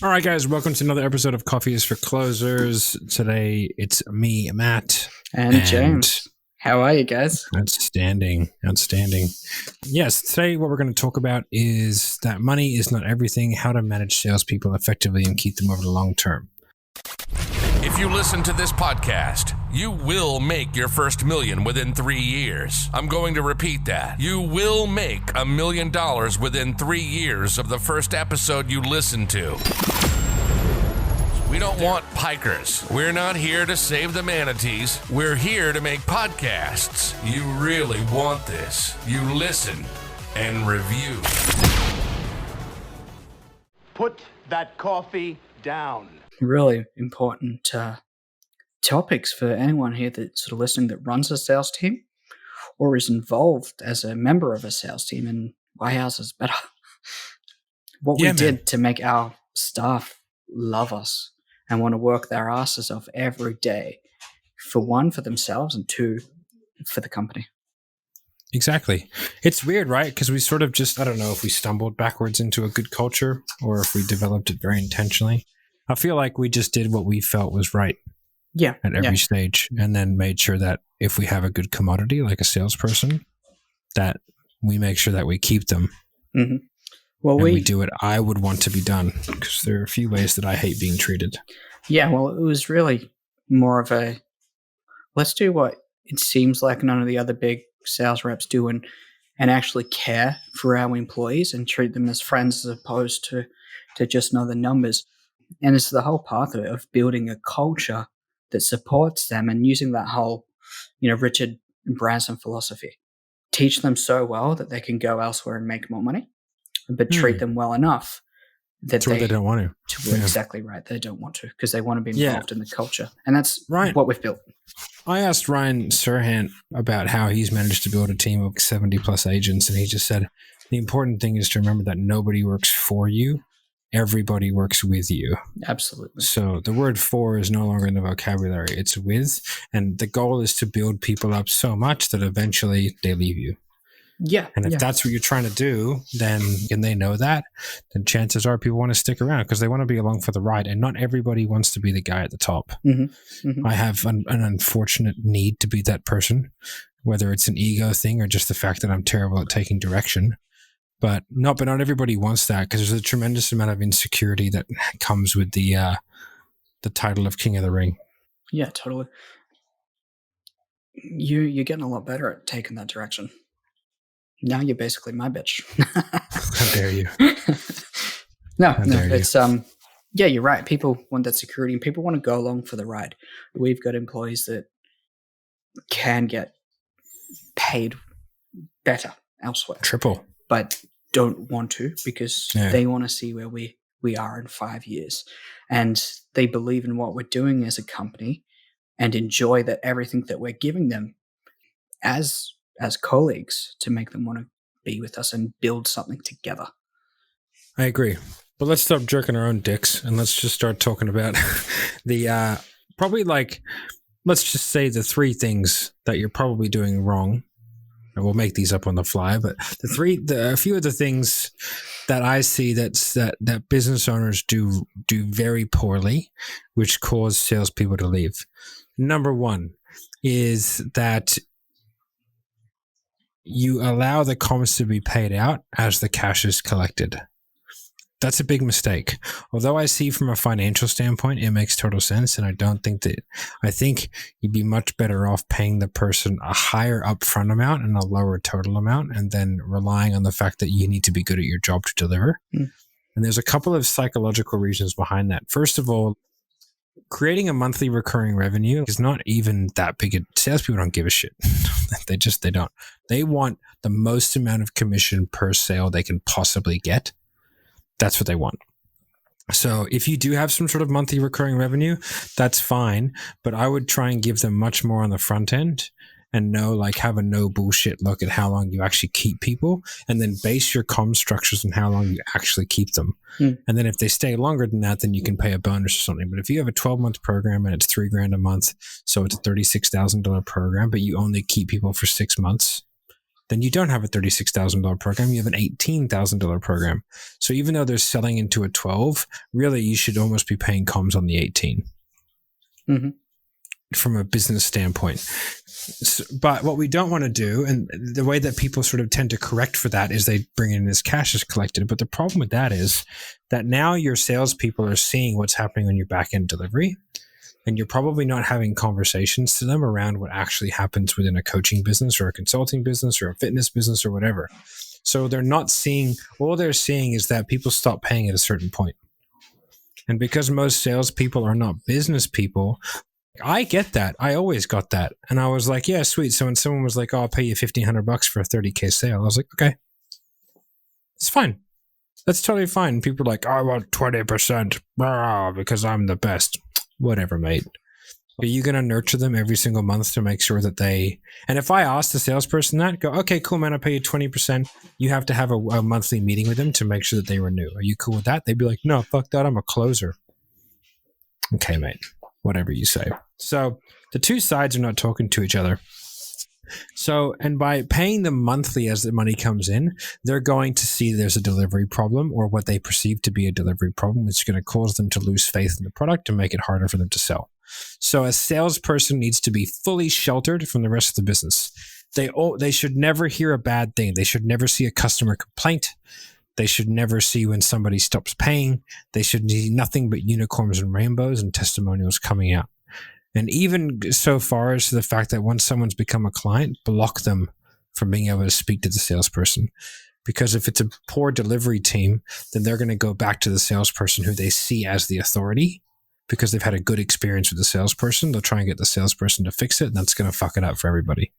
All right, guys, welcome to another episode of Coffee is for Closers. Today, it's me, Matt. And James. How are you guys? Outstanding. Yes, today what we're going to talk about is that money is not everything, how to manage salespeople effectively and keep them over the long term. If you listen to this podcast, you will make your first million within 3 years. I'm going to repeat that. You will make $1 million within 3 years of the first episode you listen to. We don't want pikers. We're not here to save the manatees. We're here to make podcasts. You really want this. You listen and review. Put that coffee down. Really important topics for anyone here that's sort of listening that runs a sales team or is involved as a member of a sales team, and why ours is better. What we did to make our staff love us and want to work their asses off every day, for one, for themselves, and two, for the company. Exactly. It's weird, right? Because we sort of just, I don't know if we stumbled backwards into a good culture or if we developed it very intentionally. I feel like we just did what we felt was right at every stage, and then made sure that if we have a good commodity, like a salesperson, that we make sure that we keep them. Mm-hmm. Well, we do what I would want to be done, because there are a few ways that I hate being treated. Yeah, well, it was really more of a, let's do what it seems like none of the other big sales reps do, and actually care for our employees and treat them as friends as opposed to just know the numbers. And it's the whole path of building a culture that supports them and using that whole, Richard Branson philosophy. Teach them so well that they can go elsewhere and make more money, but treat them well enough that they don't want to. Exactly right. They don't want to, because they want to be involved in the culture. And that's what we've built. I asked Ryan Serhnant about how he's managed to build a team of 70 plus agents, and he just said, the important thing is to remember that nobody works for you. Everybody works with you. Absolutely. So the word for is no longer in the vocabulary. It's with. And the goal is to build people up so much that eventually they leave you. Yeah. And if that's what you're trying to do, then, and they know that, then chances are people want to stick around because they want to be along for the ride. And not everybody wants to be the guy at the top. Mm-hmm. Mm-hmm. I have an unfortunate need to be that person, whether it's an ego thing or just the fact that I'm terrible at taking direction. But not everybody wants that, because there's a tremendous amount of insecurity that comes with the title of King of the Ring. Yeah, totally. You're getting a lot better at taking that direction. Now you're basically my bitch. How dare you? No, it's you're right. People want that security, and people want to go along for the ride. We've got employees that can get paid better elsewhere. Triple. But don't want to, because they want to see where we are in 5 years. And they believe in what we're doing as a company and enjoy that everything that we're giving them as colleagues to make them want to be with us and build something together. I agree. But let's stop jerking our own dicks and let's just start talking about the let's just say the 3 things that you're probably doing wrong. And we'll make these up on the fly, but a few of the things that I see that business owners do very poorly, which cause salespeople to leave. Number 1 is that you allow the comms to be paid out as the cash is collected. That's a big mistake. Although I see from a financial standpoint, it makes total sense. And I think you'd be much better off paying the person a higher upfront amount and a lower total amount, and then relying on the fact that you need to be good at your job to deliver. And there's a couple of psychological reasons behind that. First of all, creating a monthly recurring revenue is not even that big. Salespeople don't give a shit. They don't. They want the most amount of commission per sale they can possibly get. That's what they want. So if you do have some sort of monthly recurring revenue, that's fine. But I would try and give them much more on the front end and have a no bullshit look at how long you actually keep people, and then base your comm structures on how long you actually keep them. And then if they stay longer than that, then you can pay a bonus or something. But if you have a 12-month program and it's $3,000 a month, so it's a $36,000 program, but you only keep people for 6 months, then you don't have a $36,000 program. You have an $18,000 program. So even though they're selling into a 12, really you should almost be paying comms on the 18 from a business standpoint. So, but what we don't want to do, and the way that people sort of tend to correct for that, is they bring in this cash is collected. But the problem with that is that now your salespeople are seeing what's happening on your back end delivery, and you're probably not having conversations to them around what actually happens within a coaching business or a consulting business or a fitness business or whatever. So they're not seeing, all they're seeing is that people stop paying at a certain point. And because most salespeople are not business people, I get that. I always got that. And I was like, yeah, sweet. So when someone was like, oh, I'll pay you $1,500 for a 30K sale, I was like, okay, it's fine. That's totally fine. People are like, I want 20% because I'm the best. Whatever, mate. Are you going to nurture them every single month to make sure that they, and if I ask the salesperson that, go, okay, cool, man, I'll pay you 20%. You have to have a monthly meeting with them to make sure that they renew. Are you cool with that? They'd be like, no, fuck that. I'm a closer. Okay, mate. Whatever you say. So the two sides are not talking to each other. So, and by paying them monthly as the money comes in, they're going to see there's a delivery problem or what they perceive to be a delivery problem, which is going to cause them to lose faith in the product and make it harder for them to sell. So a salesperson needs to be fully sheltered from the rest of the business. They should never hear a bad thing. They should never see a customer complaint. They should never see when somebody stops paying. They should see nothing but unicorns and rainbows and testimonials coming out. And even so far as to the fact that once someone's become a client, block them from being able to speak to the salesperson. Because if it's a poor delivery team, then they're going to go back to the salesperson who they see as the authority. Because they've had a good experience with the salesperson, they'll try and get the salesperson to fix it, and that's going to fuck it up for everybody.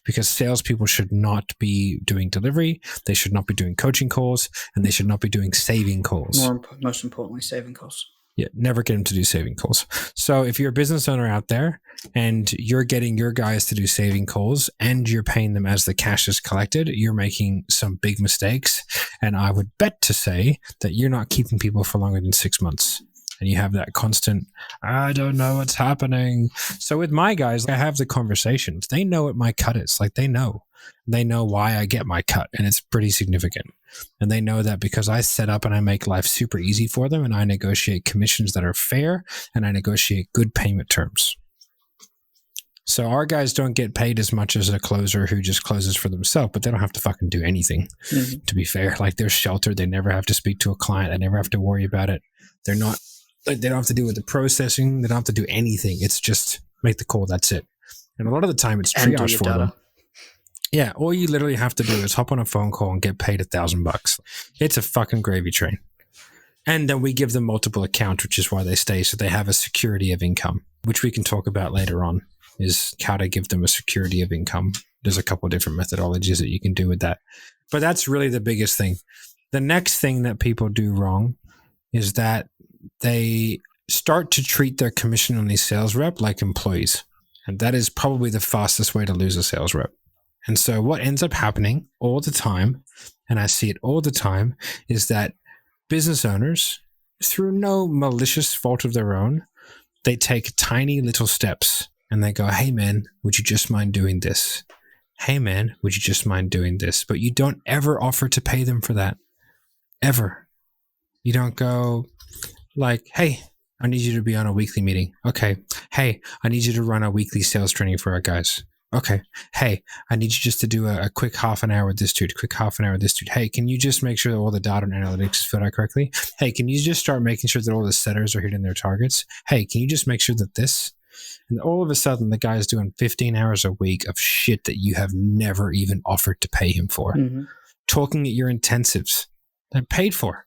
Because salespeople should not be doing delivery, they should not be doing coaching calls, and they should not be doing saving calls. Most importantly, saving calls. Yeah, never get them to do saving calls. So if you're a business owner out there and you're getting your guys to do saving calls and you're paying them as the cash is collected, you're making some big mistakes. And I would bet to say that you're not keeping people for longer than 6 months. And you have that constant, I don't know what's happening. So with my guys, I have the conversations. They know what my cut is. Like they know why I get my cut, and it's pretty significant. And they know that because I set up and I make life super easy for them, and I negotiate commissions that are fair, and I negotiate good payment terms. So our guys don't get paid as much as a closer who just closes for themselves, but they don't have to fucking do anything, to be fair. Like they're sheltered. They never have to speak to a client. They never have to worry about it. They don't have to do with the processing. They don't have to do anything. It's just make the call. That's it. And a lot of the time it's triage for them. Yeah. All you literally have to do is hop on a phone call and get paid $1,000. It's a fucking gravy train. And then we give them multiple accounts, which is why they stay. So they have a security of income, which we can talk about later on, is how to give them a security of income. There's a couple of different methodologies that you can do with that. But that's really the biggest thing. The next thing that people do wrong is that they start to treat their commission-only sales rep like employees. And that is probably the fastest way to lose a sales rep. And so what ends up happening all the time, and I see it all the time, is that business owners, through no malicious fault of their own, they take tiny little steps and they go, hey man, would you just mind doing this? Hey man, would you just mind doing this? But you don't ever offer to pay them for that. Ever. You don't go like, hey, I need you to be on a weekly meeting. Okay. Hey, I need you to run a weekly sales training for our guys. Okay. Hey, I need you just to do a quick half an hour with this dude, Hey, can you just make sure that all the data and analytics is filled out correctly? Hey, can you just start making sure that all the setters are hitting their targets? Hey, can you just make sure that this? And all of a sudden, the guy's doing 15 hours a week of shit that you have never even offered to pay him for. Talking at your intensives. They're paid for.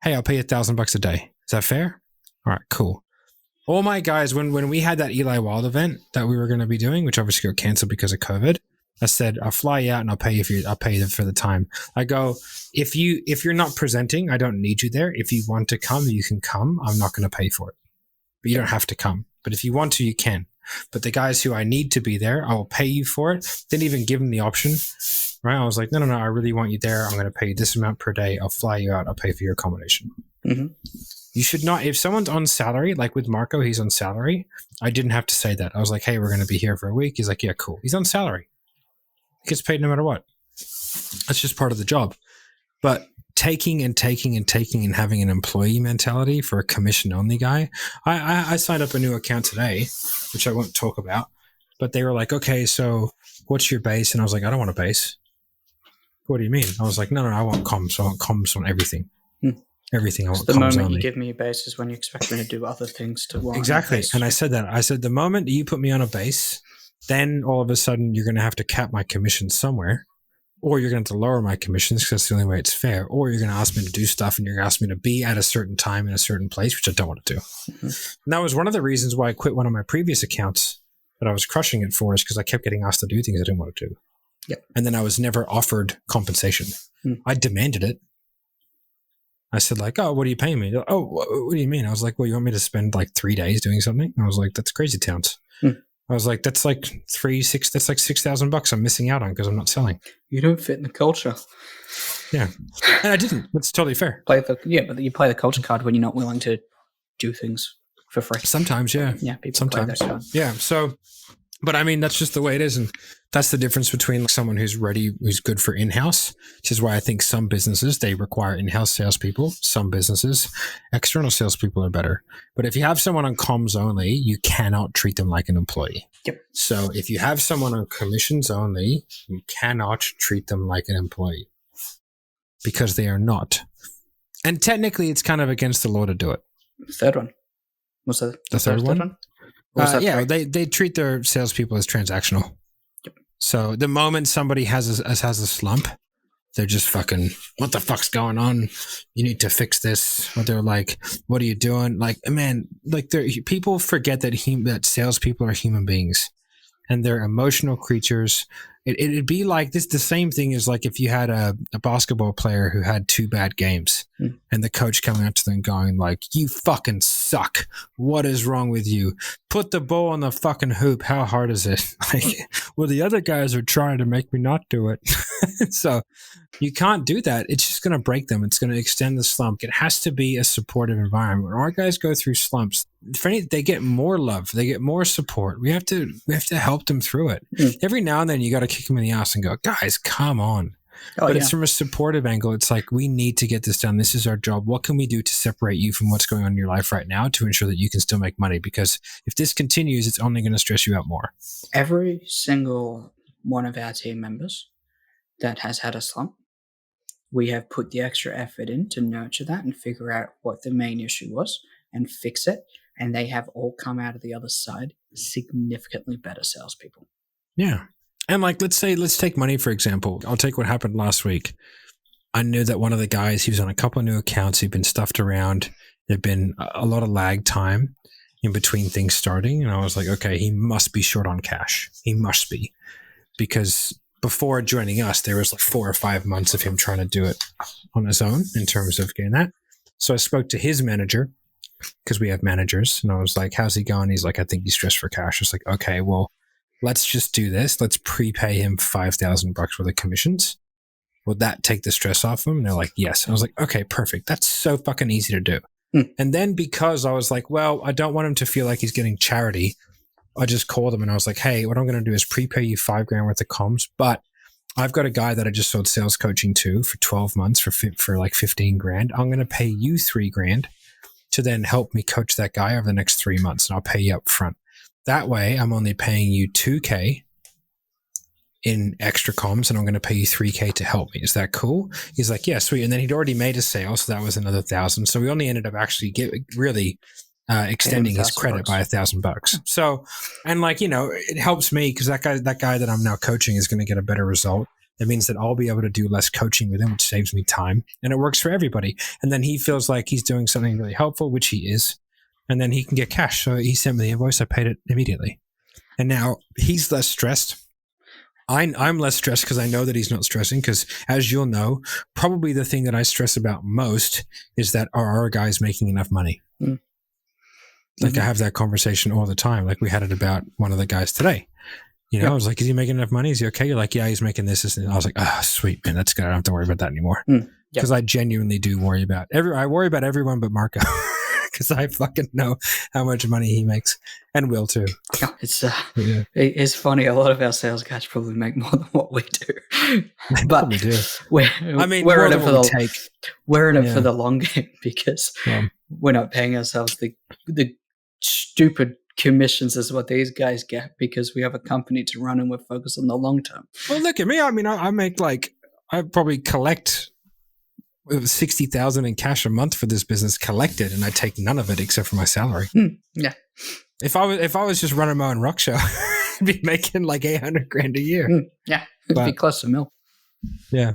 Hey, I'll pay you $1,000 a day. Is that fair? All right, cool. All my guys, when we had that Eli Wild event that we were going to be doing, which obviously got canceled because of COVID, I said, I'll fly you out and I'll pay you for the time. I go, if you're not presenting, I don't need you there. If you want to come, you can come. I'm not going to pay for it. But you don't have to come. But if you want to, you can. But the guys who I need to be there, I will pay you for it. Didn't even give them the option. Right? I was like, no, I really want you there. I'm going to pay you this amount per day. I'll fly you out. I'll pay for your accommodation. You should not, if someone's on salary, like with Marco, he's on salary. I didn't have to say that. I was like, hey, we're going to be here for a week. He's like, yeah, cool. He's on salary. He gets paid no matter what. That's just part of the job. But taking and having an employee mentality for a commission only guy. I signed up a new account today, which I won't talk about, but they were like, okay, so what's your base? And I was like, I don't want a base. What do you mean? I was like, no, I want comms. I want comms on everything. Everything. I want the comms moment only. you give me a base is when you expect me to do other things to warrant Exactly. a base. And I said that. I said, the moment you put me on a base, then all of a sudden you're going to have to cap my commission somewhere, or you're going to have to lower my commissions because that's the only way it's fair, or you're going to ask me to do stuff and you're going to ask me to be at a certain time in a certain place, which I don't want to do. Mm-hmm. And that was one of the reasons why I quit one of my previous accounts that I was crushing it for, is because I kept getting asked to do things I didn't want to do. Yep. And then I was never offered compensation. I demanded it. I said like, oh, what are you paying me? Oh, what do you mean? I was like, well, you want me to spend like 3 days doing something? I was like, that's crazy towns. I was like, that's like that's like $6,000 I'm missing out on because I'm not selling. You don't fit in the culture. Yeah. And I didn't. That's totally fair. But you play the culture card when you're not willing to do things for free. Sometimes, yeah. Yeah, people sometimes. play that card. Yeah. So, but I mean, that's just the way it is. And that's the difference between like someone who's ready, who's good for in-house, which is why I think some businesses, they require in-house salespeople. Some businesses, external salespeople are better. But if you have someone on comms only, you cannot treat them like an employee. Yep. So if you have someone on commissions only, you cannot treat them like an employee because they are not. And technically, it's kind of against the law to do it. Third one. What's that? The third one? Yeah, they treat their salespeople as transactional. Yep. So the moment somebody has a slump, they're just fucking, what the fuck's going on? You need to fix this. Or they're like, what are you doing? Like, man, like people forget that salespeople are human beings and they're emotional creatures. It'd be like this. The same thing is like if you had a basketball player who had 2 bad games and the coach coming up to them going like, you fucking suck. What is wrong with you? Put the ball on the fucking hoop. How hard is it? Like, well, the other guys are trying to make me not do it. So you can't do that. It's just going to break them. It's going to extend the slump. It has to be a supportive environment. When our guys go through slumps, they get more love. They get more support. We have to help them through it. Every now and then you got to kick them in the ass and go, guys, come on. It's from a supportive angle. It's like, we need to get this done. This is our job. What can we do to separate you from what's going on in your life right now to ensure that you can still make money? Because if this continues, it's only going to stress you out more. Every single one of our team members that has had a slump, we have put the extra effort in to nurture that and figure out what the main issue was and fix it. And they have all come out of the other side significantly better salespeople. Yeah. And like, let's take money, for example. I'll take what happened last week. I knew that one of the guys, he was on a couple of new accounts. He'd been stuffed around. There'd been a lot of lag time in between things starting. And I was like, okay, he must be short on cash. He must be. Because before joining us, there was like 4 or 5 months of him trying to do it on his own in terms of getting that. So I spoke to his manager, because we have managers, and I was like, how's he going? He's like, I think he's stressed for cash. I was like, okay, well, let's just do this. Let's prepay him $5,000 worth of commissions. Will that take the stress off him? And they're like, yes. And I was like, okay, perfect. That's so fucking easy to do. And then because I was like, well, I don't want him to feel like he's getting charity, I just called him and I was like, hey, what I'm going to do is prepay you $5,000 worth of comms, but I've got a guy that I just sold sales coaching to for 12 months for like $15,000. I'm going to pay you $3,000 to then help me coach that guy over the next 3 months, and I'll pay you up front. That way, I'm only paying you $2,000 in extra comms, and I'm going to pay you $3,000 to help me. Is that cool? He's like, yeah, sweet. And then he'd already made a sale, so that was another $1,000. So we only ended up actually extending his credit by $1,000. So, and like, you know, it helps me because that guy that I'm now coaching is going to get a better result. It means that I'll be able to do less coaching with him, which saves me time, and it works for everybody. And then he feels like he's doing something really helpful, which he is. And then he can get cash. So he sent me the invoice. I paid it immediately. And now he's less stressed. I'm less stressed because I know that he's not stressing, because as you'll know, probably the thing that I stress about most is that are our guys making enough money? Like I have that conversation all the time. Like we had it about one of the guys today. You know, I was like, is he making enough money? Is he okay? You're like, yeah, he's making this. And I was like, sweet, man, that's good. I don't have to worry about that anymore. Because I genuinely do worry about I worry about everyone but Marco. because I fucking know how much money he makes and will too. It's funny. A lot of our sales guys probably make more than what we do, but Probably do. we're more in it than for what the we take. we're in it for the long game because we're not paying ourselves the stupid commissions is what these guys get because we have a company to run and we're focused on the long term. Well, look at me. I mean, I make I probably collect 60,000 in cash a month for this business collected, and I take none of it except for my salary. Yeah. If I was just running my own rock show, I'd be making like 800 grand a year. Yeah, it'd be close to $1 million. Yeah.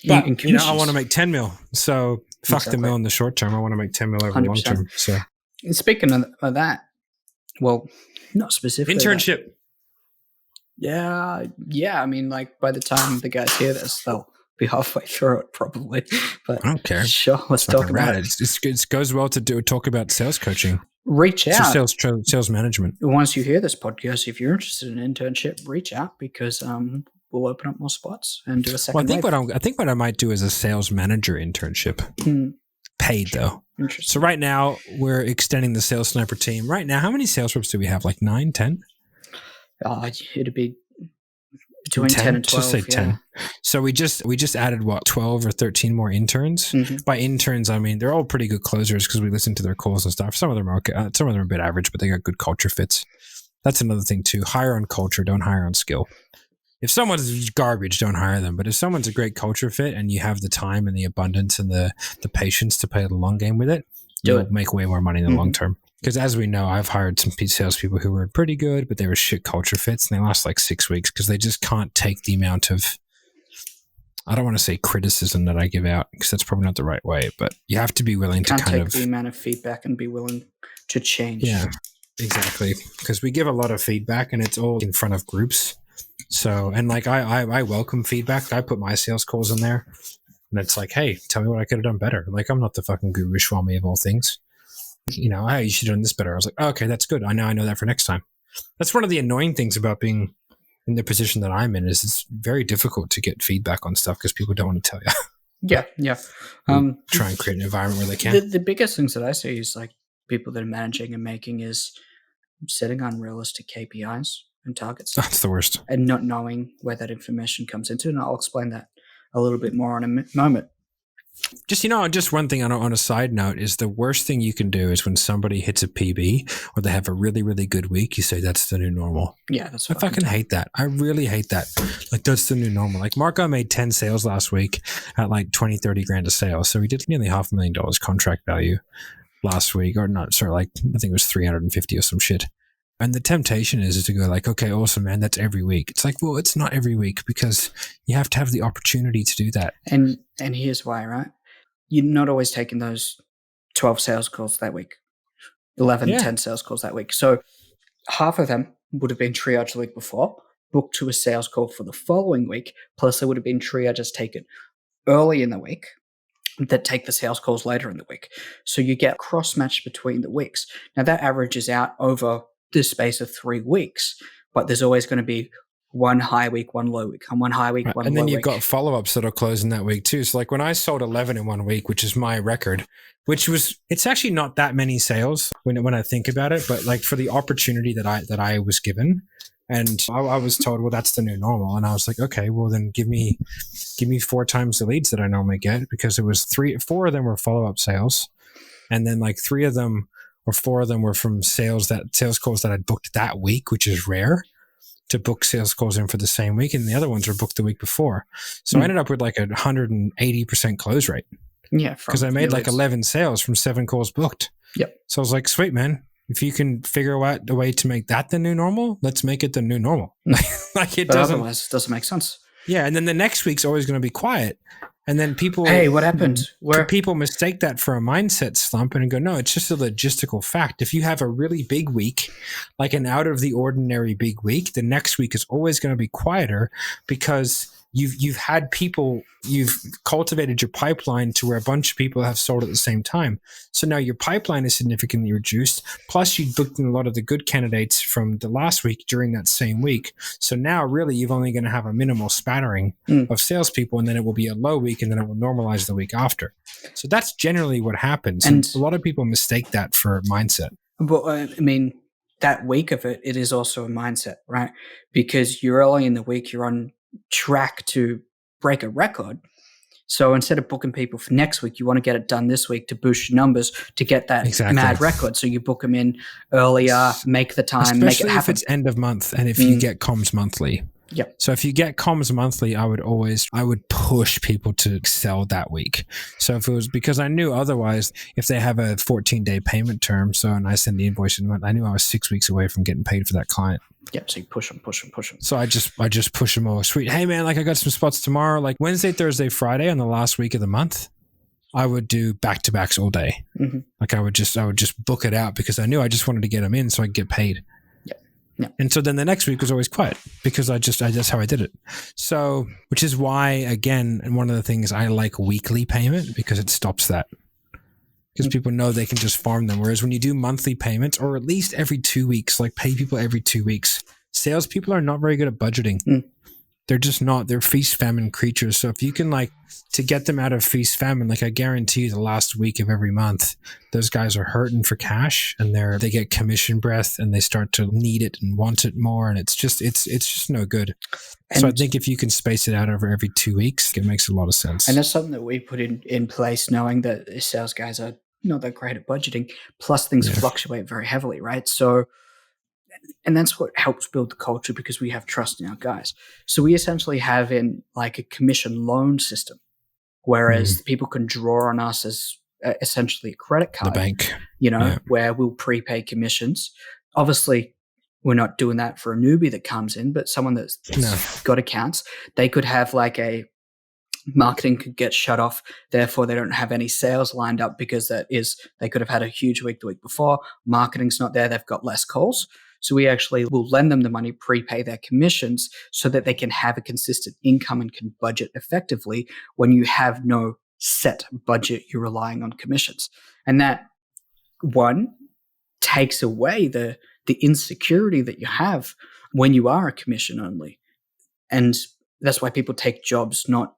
But, I want to make 10 mil. So fuck the mil in the short term. I want to make 10 mil over the long term. So, and speaking of that, well, not specifically. Internship. Yeah. I mean, like by the time the guys hear this, they'll be halfway through it probably. But I don't care. Sure, let's talk about it. It goes well to talk about sales coaching. Reach out. So sales management. Once you hear this podcast, if you're interested in an internship, reach out because we'll open up more spots and do a second. Well, I think what I might do is a sales manager internship. Paid though. Interesting. So right now we're extending the sales sniper team. Right now, how many sales reps do we have? Like 9, 10? It'd be between 10 and 12. Just say 10. So we just added 12 or 13 more interns. Mm-hmm. By interns, I mean they're all pretty good closers because we listen to their calls and stuff. Some of them are okay. Some of them are a bit average, but they got good culture fits. That's another thing too. Hire on culture, don't hire on skill. If someone's garbage, don't hire them. But if someone's a great culture fit and you have the time and the abundance and the patience to play the long game with it, you'll make way more money in the long term. Because as we know, I've hired some salespeople who were pretty good, but they were shit culture fits and they last like 6 weeks because they just can't take the amount of, I don't want to say criticism that I give out because that's probably not the right way, but you have to be willing to kind of take the amount of feedback and be willing to change. Yeah, exactly. Because we give a lot of feedback and it's all in front of groups. So, and like I welcome feedback. I put my sales calls in there and it's like, hey, tell me what I could have done better. Like I'm not the fucking guru Swami of all things. Hey, you should have done this better. I was like, okay, that's good. I know that for next time. That's one of the annoying things about being in the position that I'm in is it's very difficult to get feedback on stuff because people don't want to tell you. Yeah. Try and create an environment where they can. The biggest things that I see is like people that are managing and making is setting unrealistic KPIs and targets. That's the worst. And not knowing where that information comes into. And I'll explain that a little bit more in a moment. Just one thing on a side note is the worst thing you can do is when somebody hits a PB or they have a really, really good week, you say that's the new normal. Yeah, that's I fucking hate that. I really hate that. Like that's the new normal. Like Marco made 10 sales last week at like 20, 30 grand a sale. So he did nearly $500,000 contract value last week or not. Sorry, like I think it was 350 or some shit. And the temptation is to go like, okay, awesome, man, that's every week. It's like, well, it's not every week because you have to have the opportunity to do that. And here's why, right? You're not always taking those 12 sales calls that week, 10 sales calls that week. So half of them would have been triaged the week before, booked to a sales call for the following week, plus there would have been triages taken early in the week that take the sales calls later in the week. So you get cross-match between the weeks. Now that averages out over the space of 3 weeks, but there's always going to be one high week, one low week, and one high week, one low week. And then you've got follow-ups that are closing that week too. So like when I sold 11 in 1 week, which is my record, it's actually not that many sales when I think about it, but like for the opportunity that I was given, and I was told, well, that's the new normal. And I was like, okay, well then give me 4 times the leads that I normally get because it was 4 of them were follow-up sales. And then like 3 of them or 4 of them were from sales calls that I'd booked that week, which is rare to book sales calls in for the same week. And the other ones were booked the week before. So I ended up with like 180% close rate. Yeah. Because I made like 11 sales from 7 calls booked. Yep. So I was like, sweet, man. If you can figure out a way to make that the new normal, let's make it the new normal. Like it doesn't. Otherwise, it doesn't make sense. Yeah. And then the next week's always going to be quiet. And then people, hey, what happened? People mistake that for a mindset slump and go, no, it's just a logistical fact. If you have a really big week, like an out of the ordinary big week, the next week is always going to be quieter because you've had people, you've cultivated your pipeline to where a bunch of people have sold at the same time. So now your pipeline is significantly reduced. Plus you booked in a lot of the good candidates from the last week during that same week. So now really you're only going to have a minimal spattering of salespeople, and then it will be a low week, and then it will normalize the week after. So that's generally what happens. And a lot of people mistake that for mindset. But I mean, that week of it is also a mindset, right? Because you're early in the week, you're on track to break a record. So instead of booking people for next week, you want to get it done this week to boost your numbers to get that mad record. So you book them in earlier, make the time, especially make it happen. If it's end of month and if you get comms monthly. Yep. So if you get comms monthly, I would push people to sell that week. So if it was, because I knew otherwise, if they have a 14-day payment term, and I send the invoice in a month, I knew I was 6 weeks away from getting paid for that client. Yep. So you push them. So I just push them over. Sweet. Hey man, like I got some spots tomorrow, like Wednesday, Thursday, Friday on the last week of the month. I would do back-to-backs all day. Mm-hmm. Like I would just book it out because I knew I just wanted to get them in so I could get paid. Yeah. And so then the next week was always quiet because that's how I did it. So, which is why, again, and one of the things I like weekly payment because it stops that. Because people know they can just farm them. Whereas when you do monthly payments, or at least every 2 weeks, like pay people every 2 weeks, salespeople are not very good at budgeting. They're just not. They're feast famine creatures. So if you can to get them out of feast famine, I guarantee you the last week of every month, those guys are hurting for cash and they get commission breath and they start to need it and want it more. And it's just no good. So I think if you can space it out over every 2 weeks, it makes a lot of sense. And that's something that we put in place, knowing that sales guys are not that great at budgeting, plus things fluctuate very heavily, right? So, and that's what helps build the culture because we have trust in our guys. So we essentially have in a commission loan system, whereas people can draw on us as essentially a credit card. The bank. Where we'll prepay commissions. Obviously, we're not doing that for a newbie that comes in, but someone that's got accounts, they could have a marketing could get shut off. Therefore, they don't have any sales lined up because they could have had a huge week the week before. Marketing's not there. They've got less calls. So we actually will lend them the money, prepay their commissions so that they can have a consistent income and can budget effectively when you have no set budget, you're relying on commissions. And that one takes away the insecurity that you have when you are a commission only. And that's why people take jobs, not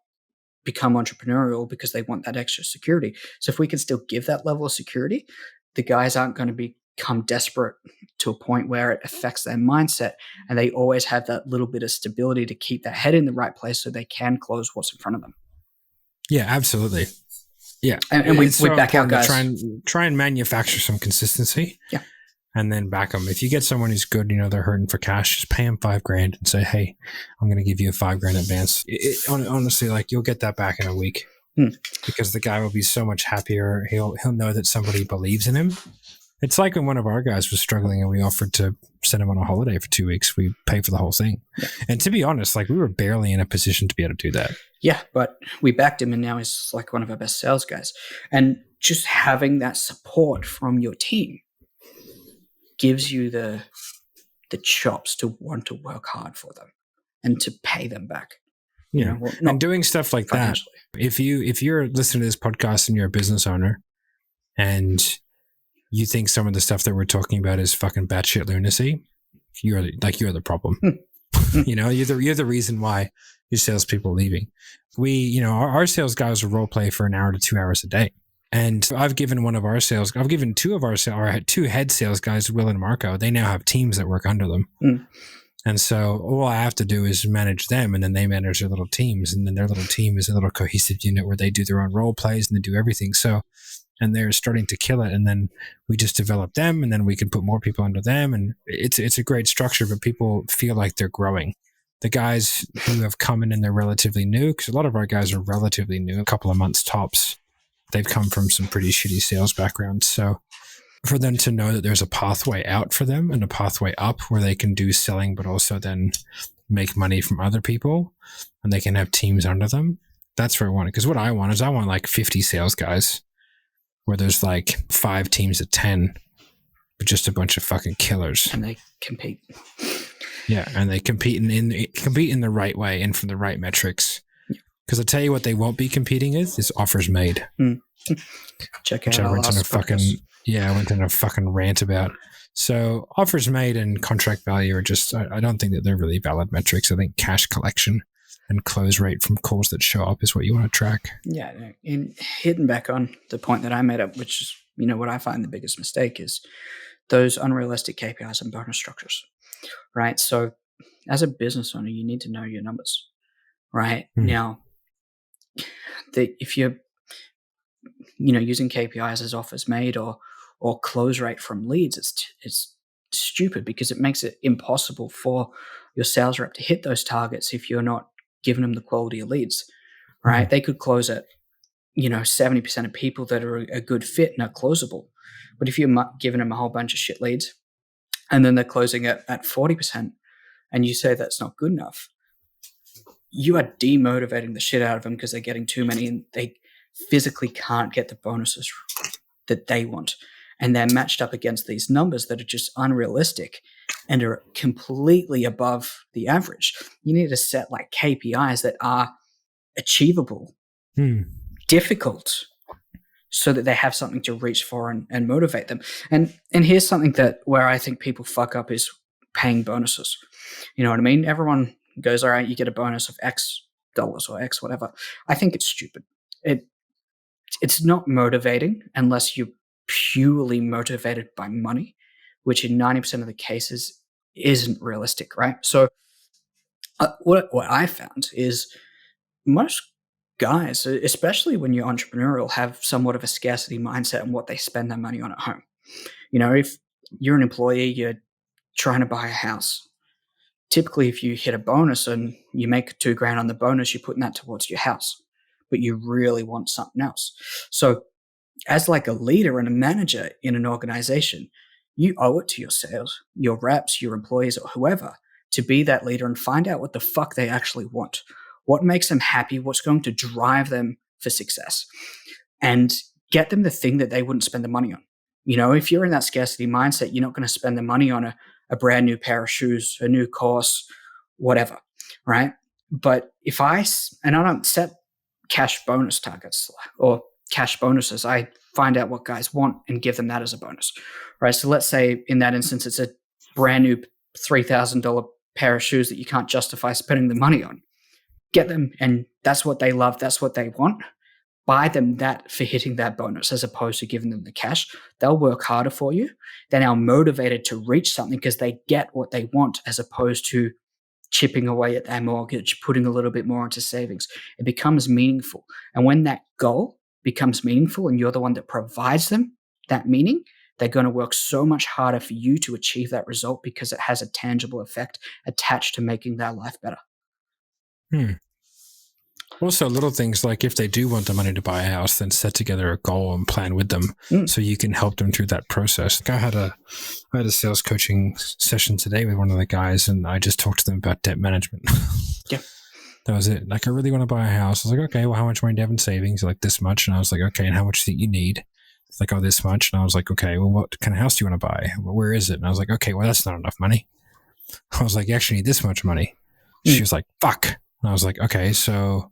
become entrepreneurial, because they want that extra security. So if we can still give that level of security, the guys aren't going to become desperate to a point where it affects their mindset, and they always have that little bit of stability to keep their head in the right place so they can close what's in front of them. Yeah, absolutely. Yeah. And we back our guys. Try and manufacture some consistency. Yeah. And then back them. If you get someone who's good, they're hurting for cash, just pay them $5,000 and say, hey, I'm going to give you a $5,000 advance. Honestly, you'll get that back in a week because the guy will be so much happier. He'll know that somebody believes in him. It's like when one of our guys was struggling and we offered to send him on a holiday for 2 weeks. We pay for the whole thing. Yeah. And to be honest, we were barely in a position to be able to do that. Yeah, but we backed him and now he's one of our best sales guys. And just having that support from your team gives you the chops to want to work hard for them and to pay them back. Yeah. And doing stuff like that. If you're listening to this podcast and you're a business owner and you think some of the stuff that we're talking about is fucking batshit lunacy, you're the problem. You're the reason why your salespeople are leaving. Our sales guys will role play for an hour to 2 hours a day. And I've given two head sales guys, Will and Marco. They now have teams that work under them. And so all I have to do is manage them, and then they manage their little teams. And then their little team is a little cohesive unit where they do their own role plays and they do everything. So, and they're starting to kill it. And then we just develop them, and then we can put more people under them. And it's a great structure, but people feel like they're growing. The guys who have come in and they're relatively new, because a lot of our guys are relatively new, a couple of months tops. They've come from some pretty shitty sales backgrounds. So for them to know that there's a pathway out for them and a pathway up where they can do selling, but also then make money from other people and they can have teams under them, that's what I want. Because what I want is 50 sales guys where there's 5 teams of 10, but just a bunch of fucking killers. And they compete. Yeah, and they compete in the right way and from the right metrics. Because I tell you what, they won't be competing with is offers made. Check Which out I our went on last podcast. I went on a fucking rant about. So offers made and contract value are just, I don't think that they're really valid metrics. I think cash collection and close rate from calls that show up is what you want to track. Yeah, and hitting back on the point that I made up, which is, what I find the biggest mistake is those unrealistic KPIs and bonus structures, right? So as a business owner, you need to know your numbers, right? Now, if you're, using KPIs as offers made or close rate from leads, it's stupid because it makes it impossible for your sales rep to hit those targets if you're not giving them the quality of leads, right? They could close at 70% of people that are a good fit and are closable. But if you're giving them a whole bunch of shit leads and then they're closing at 40% and you say that's not good enough, you are demotivating the shit out of them because they're getting too many and they physically can't get the bonuses that they want. And they're matched up against these numbers that are just unrealistic and are completely above the average. You need to set like KPIs that are achievable, difficult, so that they have something to reach for and motivate them. And here's something where I think people fuck up is paying bonuses. You know what I mean? Everyone goes, all right, you get a bonus of X dollars or X whatever. I think it's stupid. It's not motivating unless you're purely motivated by money, which in 90% of the cases isn't realistic, right? So what I found is most guys, especially when you're entrepreneurial, have somewhat of a scarcity mindset on what they spend their money on at home. If you're an employee, you're trying to buy a house. Typically, if you hit a bonus and you make $2,000 on the bonus, you're putting that towards your house, but you really want something else. So as like a leader and a manager in an organization, you owe it to your sales, your reps, your employees, or whoever to be that leader and find out what the fuck they actually want. What makes them happy? What's going to drive them for success? And get them the thing that they wouldn't spend the money on. If you're in that scarcity mindset, you're not going to spend the money on a brand new pair of shoes, a new course, whatever, right? But I don't set cash bonus targets or cash bonuses. I find out what guys want and give them that as a bonus, right? So let's say in that instance, it's a brand new $3,000 pair of shoes that you can't justify spending the money on. Get them, and that's what they love. That's what they want. Buy them that for hitting that bonus as opposed to giving them the cash. They'll work harder for you. They're now motivated to reach something because they get what they want as opposed to chipping away at their mortgage, putting a little bit more into savings. It becomes meaningful. And when that goal becomes meaningful and you're the one that provides them that meaning, they're going to work so much harder for you to achieve that result because it has a tangible effect attached to making their life better. Also, little things like if they do want the money to buy a house, then set together a goal and plan with them so you can help them through that process. Like I had a sales coaching session today with one of the guys, and I just talked to them about debt management. Yeah. That was it. Like, I really want to buy a house. I was like, okay, well, how much money do you have in savings? Like, this much. And I was like, okay, and how much do you think you need? It's like, oh, this much. And I was like, okay, well, what kind of house do you want to buy? Well, where is it? And I was like, okay, well, that's not enough money. I was like, you actually need this much money. She was like, fuck. And I was like, okay, so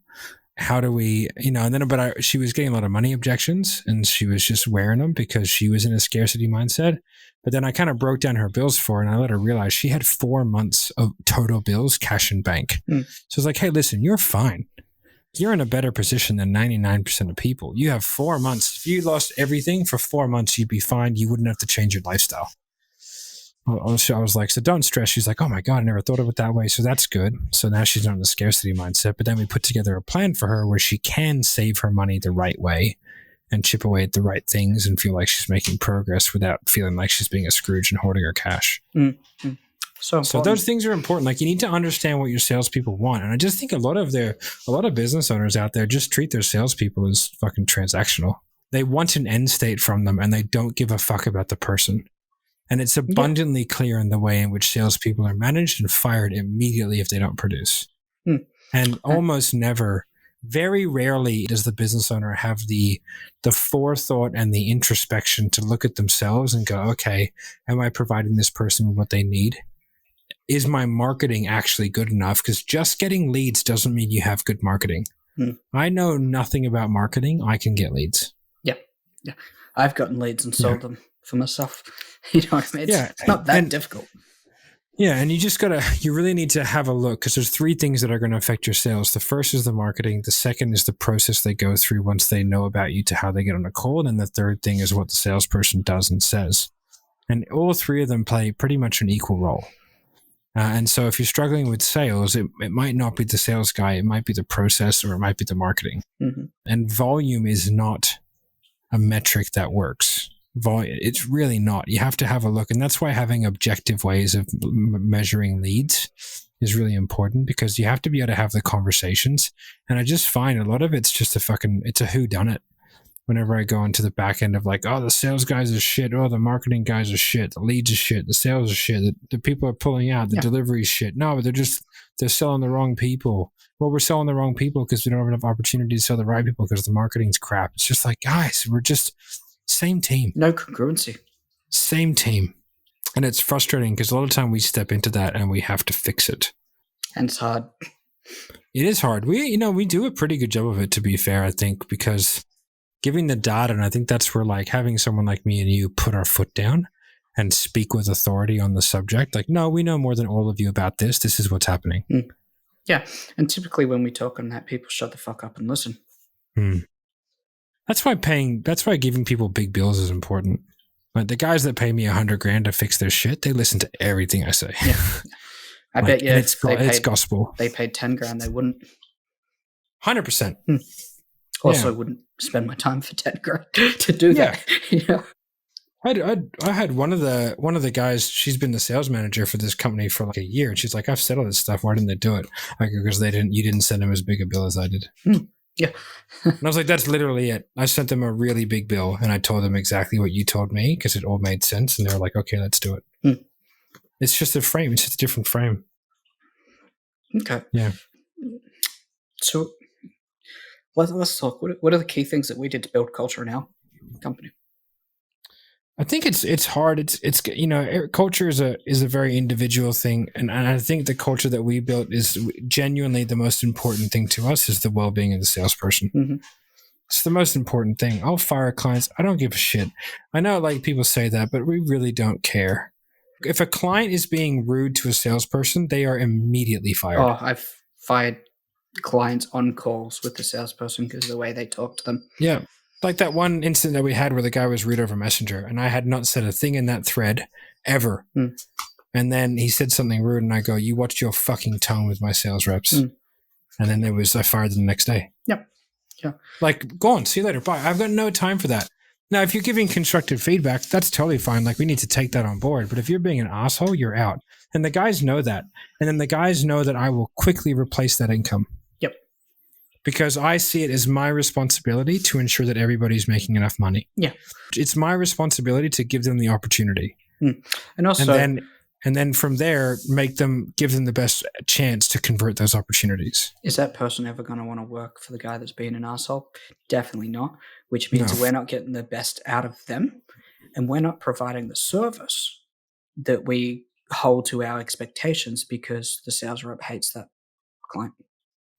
how do we, and then, she was getting a lot of money objections and she was just wearing them because she was in a scarcity mindset. But then I kind of broke down her bills for her and I let her realize she had 4 months of total bills, cash in bank. So I was like, hey, listen, you're fine. You're in a better position than 99% of people. You have 4 months. If you lost everything for 4 months, you'd be fine. You wouldn't have to change your lifestyle. I was like, so don't stress. She's like, oh my God, I never thought of it that way. So that's good. So now she's not in the scarcity mindset. But then we put together a plan for her where she can save her money the right way and chip away at the right things and feel like she's making progress without feeling like she's being a Scrooge and hoarding her cash. So those things are important. Like, you need to understand what your salespeople want. And I just think a lot of business owners out there just treat their salespeople as fucking transactional. They want an end state from them and they don't give a fuck about the person. And it's abundantly clear in the way in which salespeople are managed and fired immediately if they don't produce. And almost never, very rarely does the business owner have the forethought and the introspection to look at themselves and go, okay, am I providing this person with what they need? is my marketing actually good enough? Because just getting leads doesn't mean you have good marketing. I know nothing about marketing. I can get leads. Yeah. I've gotten leads and sold them for myself. You know what I mean? It's not that difficult. Yeah, and you really need to have a look, because there's 3 things that are going to affect your sales. The first is the marketing. The second is the process they go through once they know about you to how they get on a call. And then the third thing is what the salesperson does and says. And all 3 of them play pretty much an equal role. And so if you're struggling with sales, it might not be the sales guy. It might be the process, or it might be the marketing. And volume is not a metric that works. It's really not. You have to have a look. And that's why having objective ways of measuring leads is really important, because you have to be able to have the conversations. And I just find a lot of it's just it's a whodunit. Whenever I go into the back end of like, oh, the sales guys are shit. Oh, the marketing guys are shit. The leads are shit. The sales are shit. The people are pulling out. The delivery is shit. No, but they're selling the wrong people. Well, we're selling the wrong people because we don't have enough opportunity to sell the right people because the marketing's crap. It's just like, guys, we're just same team. No congruency. Same team. And it's frustrating because a lot of time we step into that and we have to fix it. And it's hard. It is hard. We do a pretty good job of it, to be fair, I think, because giving the data, and I think that's where like having someone like me and you put our foot down and speak with authority on the subject. Like, no, we know more than all of you about this. This is what's happening. Yeah. And typically when we talk on that, people shut the fuck up and listen. That's why giving people big bills is important. Like the guys that pay me $100,000 to fix their shit, they listen to everything I say. Yeah. I bet you it's gospel. They paid $10,000, they wouldn't. 100%. Also, wouldn't spend my time for $10,000 to do that. You know? I had one of the guys. She's been the sales manager for this company for like a year, and she's like, "I've said all this stuff. Why didn't they do it?" Like, because you didn't send them as big a bill as I did. Yeah. And I was like, that's literally it. I sent them a really big bill, and I told them exactly what you told me because it all made sense, and they were like, "Okay, let's do it." It's just a frame. It's just a different frame. Okay. Yeah. So let's talk. What are the key things that we did to build culture in our company? I think it's hard. It's culture is a very individual thing, and I think the culture that we built is genuinely the most important thing to us is the well-being of the salesperson. It's the most important thing. I'll fire clients. I don't give a shit. I know like people say that, but we really don't care. If a client is being rude to a salesperson, they are immediately fired. Oh, I've fired clients on calls with the salesperson because of the way they talk to them. Yeah. Like that one incident that we had where the guy was rude over Messenger, and I had not said a thing in that thread ever. And then he said something rude, and I go, "You watched your fucking tone with my sales reps." And then I fired them the next day. Yep. Yeah. Like, go on, see you later. Bye. I've got no time for that. Now, if you're giving constructive feedback, that's totally fine. Like, we need to take that on board. But if you're being an asshole, you're out. And the guys know that. And then the guys know that I will quickly replace that income. Because I see it as my responsibility to ensure that everybody's making enough money. Yeah. It's my responsibility to give them the opportunity. And also, and then from there, give them the best chance to convert those opportunities. Is that person ever going to want to work for the guy that's being an asshole? Definitely not, which means we're not getting the best out of them, and we're not providing the service that we hold to our expectations because the sales rep hates that client.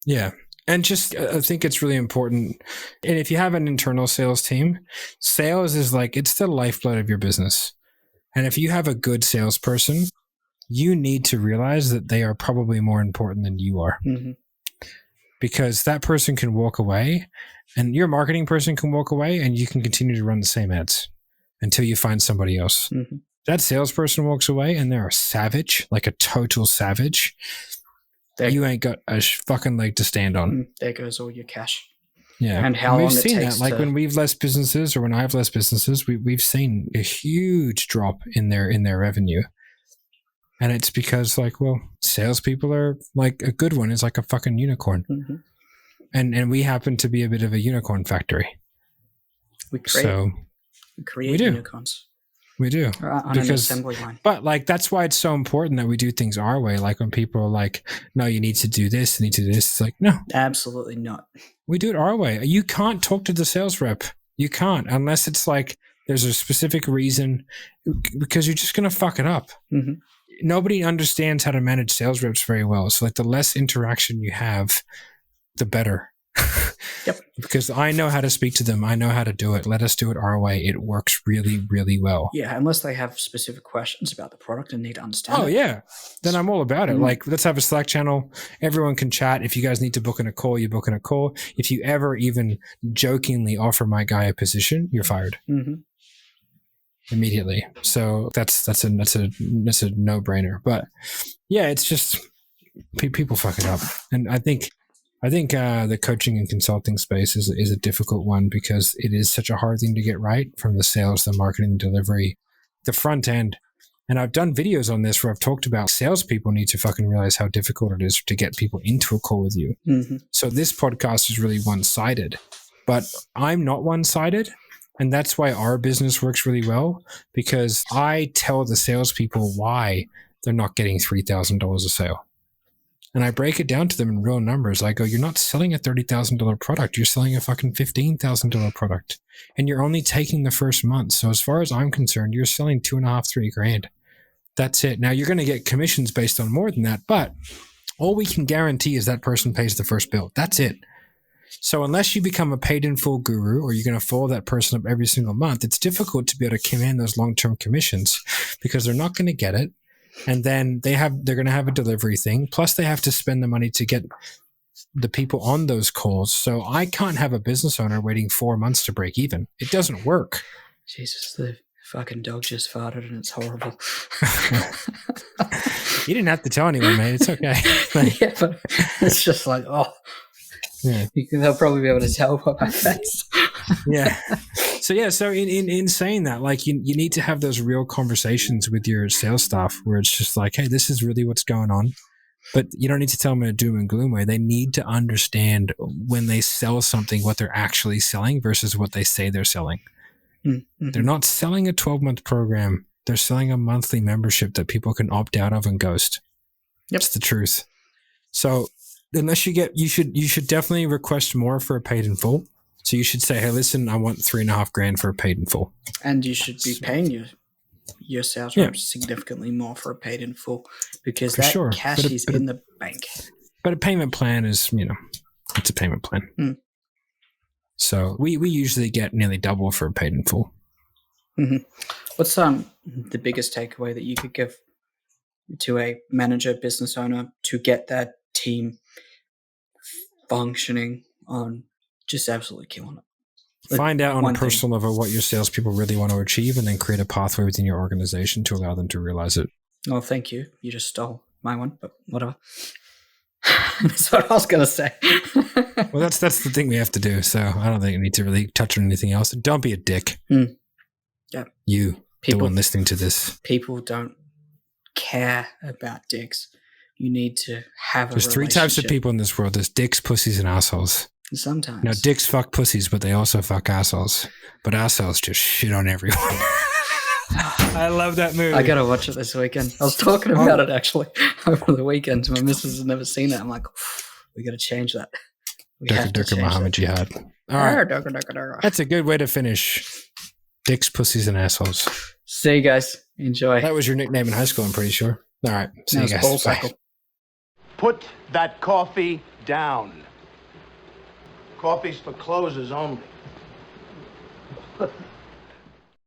Yeah. And just, I think it's really important. And if you have an internal sales team, sales is like, it's the lifeblood of your business. And if you have a good salesperson, you need to realize that they are probably more important than you are. Because that person can walk away and your marketing person can walk away and you can continue to run the same ads until you find somebody else. That salesperson walks away and they're a savage, like a total savage. You ain't got a fucking leg to stand on. There goes all your cash. Yeah. And how long we've it seen takes that. Like when we've less businesses or when I have less businesses, we've seen a huge drop in their revenue. And it's because like, well, salespeople are like a good one is like a fucking unicorn. And we happen to be a bit of a unicorn factory. We create unicorns. We do. On an assembly line. But like, that's why it's so important that we do things our way. Like when people are like, no, you need to do this, you need to do this. It's like, no. Absolutely not. We do it our way. You can't talk to the sales rep. You can't unless it's like there's a specific reason because you're just going to fuck it up. nobody understands how to manage sales reps very well. So like the less interaction you have, the better. Yep. Because I know how to speak to them. I know how to do it. Let us do it our way. It works really, really well. Yeah, unless they have specific questions about the product and need to understand Oh, it. yeah. Then I'm all about it. Like, let's have a Slack channel. Everyone can chat. If you guys need to book in a call, you book in a call. If you ever even jokingly offer my guy a position, you're fired. Mm-hmm. Immediately. So that's a no-brainer. But yeah, it's just people fuck it up. And I think the coaching and consulting space is a difficult one because it is such a hard thing to get right, from the sales, the marketing, delivery, the front end. And I've done videos on this where I've talked about salespeople need to fucking realize how difficult it is to get people into a call with you. Mm-hmm. So this podcast is really one-sided, but I'm not one-sided. And that's why our business works really well, because I tell the salespeople why they're not getting $3,000 a sale. And I break it down to them in real numbers. I go, you're not selling a $30,000 product. You're selling a fucking $15,000 product. And you're only taking the first month. So as far as I'm concerned, you're selling $2,500, $3,000. That's it. Now you're going to get commissions based on more than that, but all we can guarantee is that person pays the first bill. That's it. So unless you become a paid in full guru, or you're going to follow that person up every single month, it's difficult to be able to command those long-term commissions because they're not going to get it. And then they're going to have a delivery thing. Plus they have to spend the money to get the people on those calls. So I can't have a business owner waiting 4 months to break even. It doesn't work. Jesus, the fucking dog just farted and it's horrible. You didn't have to tell anyone, mate. It's okay. Yeah, but it's just like, oh, Yeah. they'll probably be able to tell by my face. Yeah. So in saying that, like you need to have those real conversations with your sales staff where it's just like, hey, this is really what's going on. But you don't need to tell them in a doom and gloom way. They need to understand when they sell something, what they're actually selling versus what they say they're selling. Mm-hmm. They're not selling a 12-month program. They're selling a monthly membership that people can opt out of and ghost. Yep. That's the truth. So unless you should definitely request more for a paid in full. So you should say, hey, listen, I want $3,500 for a paid in full. And you should be paying your sales reps significantly more for a paid in full, because For that sure. cash is in the bank. But a payment plan is, it's a payment plan. Mm. So we usually get nearly double for a paid in full. Mm-hmm. What's the biggest takeaway that you could give to a manager, business owner, to get that team functioning on just absolutely killing it? Find out on a one personal level what your salespeople really want to achieve, and then create a pathway within your organization to allow them to realize it. Oh, thank you. You just stole my one, but whatever. That's what I was going to say. Well, that's the thing we have to do. So I don't think we need to really touch on anything else. Don't be a dick. Mm. Yeah. You, the one listening to this. People don't care about dicks. You need to have There's 3 types of people in this world. There's dicks, pussies, and assholes. Sometimes. Now, dicks fuck pussies, but they also fuck assholes. But assholes just shit on everyone. I love that movie. I gotta watch it this weekend. I was talking about it actually over the weekend. My missus has never seen it. I'm like, we gotta change that. Durka Muhammad Jihad. All right. That's a good way to finish. Dicks, pussies, and assholes. See you guys. Enjoy. That was your nickname in high school, I'm pretty sure. All right. See you guys. Bye. Put that coffee down. Coffee's for closers only.